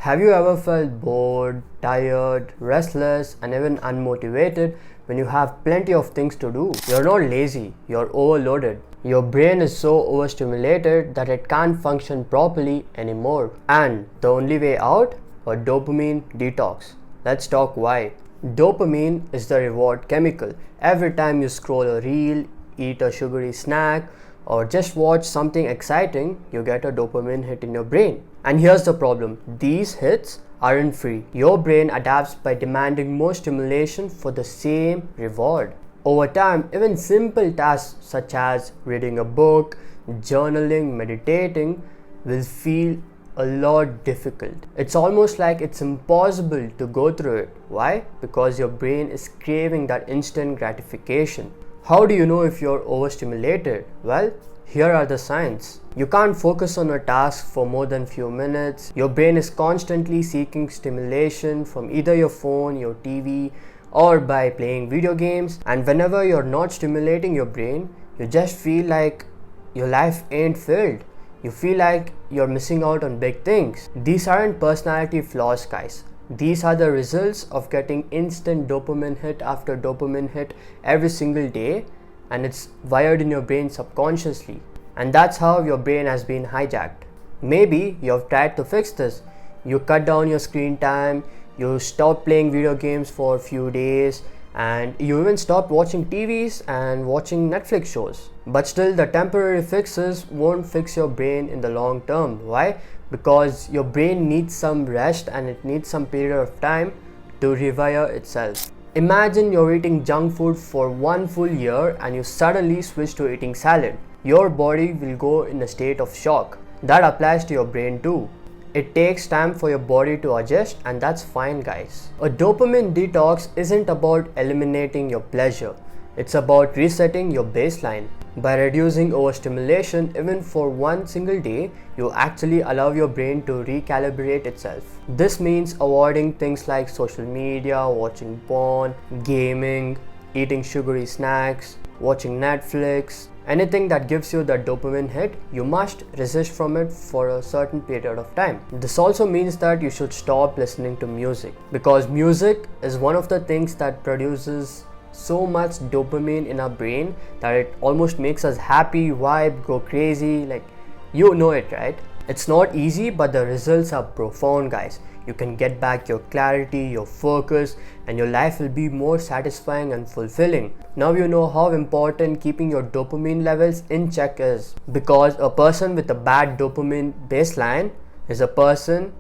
Have you ever felt bored, tired, restless, and even unmotivated when you have plenty of things to do? You're not lazy, you're overloaded. Your brain is so overstimulated that it can't function properly anymore. And the only way out? A dopamine detox. Let's talk why. Dopamine is the reward chemical. Every time you scroll a reel, eat a sugary snack, or just watch something exciting, you get a dopamine hit in your brain. And here's the problem, these hits aren't free. Your brain adapts by demanding more stimulation for the same reward. Over time, even simple tasks such as reading a book, journaling, meditating will feel a lot difficult. It's almost like it's impossible to go through it. Why? Because your brain is craving that instant gratification. How do you know if you're overstimulated? Well, here are the signs. You can't focus on a task for more than few minutes. Your brain is constantly seeking stimulation from either your phone, your TV, or by playing video games. And whenever you're not stimulating your brain, you just feel like your life ain't filled. You feel like you're missing out on big things. These aren't personality flaws, guys. These are the results of getting instant dopamine hit after dopamine hit every single day, and it's wired in your brain subconsciously. And that's how your brain has been hijacked. Maybe you have tried to fix this. You cut down your screen time, you stop playing video games for a few days, and you even stopped watching TVs and watching Netflix shows. But still, the temporary fixes won't fix your brain in the long term. Why? Because your brain needs some rest and it needs some period of time to rewire itself. Imagine you're eating junk food for 1 full year and you suddenly switch to eating salad. Your body will go in a state of shock. That applies to your brain too. It takes time for your body to adjust, and that's fine, guys. A dopamine detox isn't about eliminating your pleasure. It's about resetting your baseline. By reducing overstimulation even for 1 single day, you actually allow your brain to recalibrate itself. This means avoiding things like social media, watching porn, gaming, eating sugary snacks, watching Netflix. Anything that gives you that dopamine hit, you must resist from it for a certain period of time. This also means that you should stop listening to music, because music is one of the things that produces so much dopamine in our brain that it almost makes us happy, vibe, go crazy, like you know it, right? It's not easy, but the results are profound, guys. You can get back your clarity, your focus, and your life will be more satisfying and fulfilling. Now you know how important keeping your dopamine levels in check is, because a person with a bad dopamine baseline is a person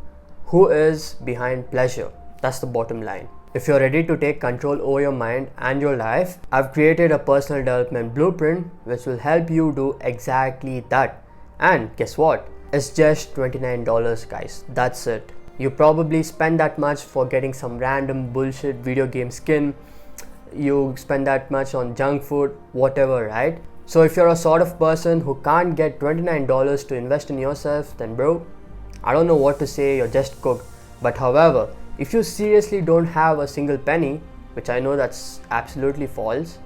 who is behind pleasure. That's the bottom line. If you're ready to take control over your mind and your life, I've created a personal development blueprint which will help you do exactly that. And guess what? It's just $29, guys. That's it. You probably spend that much for getting some random bullshit video game skin. You spend that much on junk food, whatever, right? So if you're a sort of person who can't get $29 to invest in yourself, then bro, I don't know what to say, you're just cooked. But however, if you seriously don't have a single penny, which I know that's absolutely false,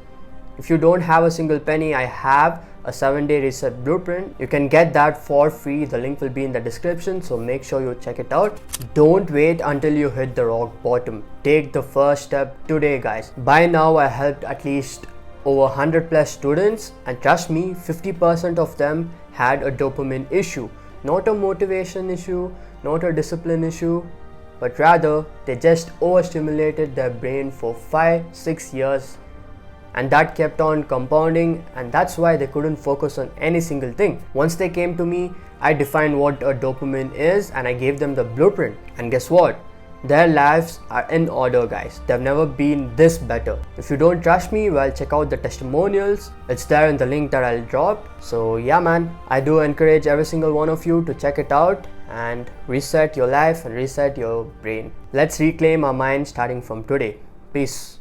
if you don't have a single penny, I have a 7-day reset blueprint. You can get that for free. The link will be in the description, so make sure you check it out. Don't wait until you hit the rock bottom. Take the first step today, guys. By now, I helped at least over 100 plus students, and trust me, 50% of them had a dopamine issue. Not a motivation issue, not a discipline issue, but rather they just overstimulated their brain for 5-6 years, and that kept on compounding, and that's why they couldn't focus on any single thing. Once they came to me, I defined what a dopamine is and I gave them the blueprint, and guess what? Their lives are in order, guys. They've never been this better. If you don't trust me, well, check out the testimonials. It's there in the link that I'll drop. So yeah, man, I do encourage every single one of you to check it out and reset your life and reset your brain. Let's reclaim our mind starting from today. Peace.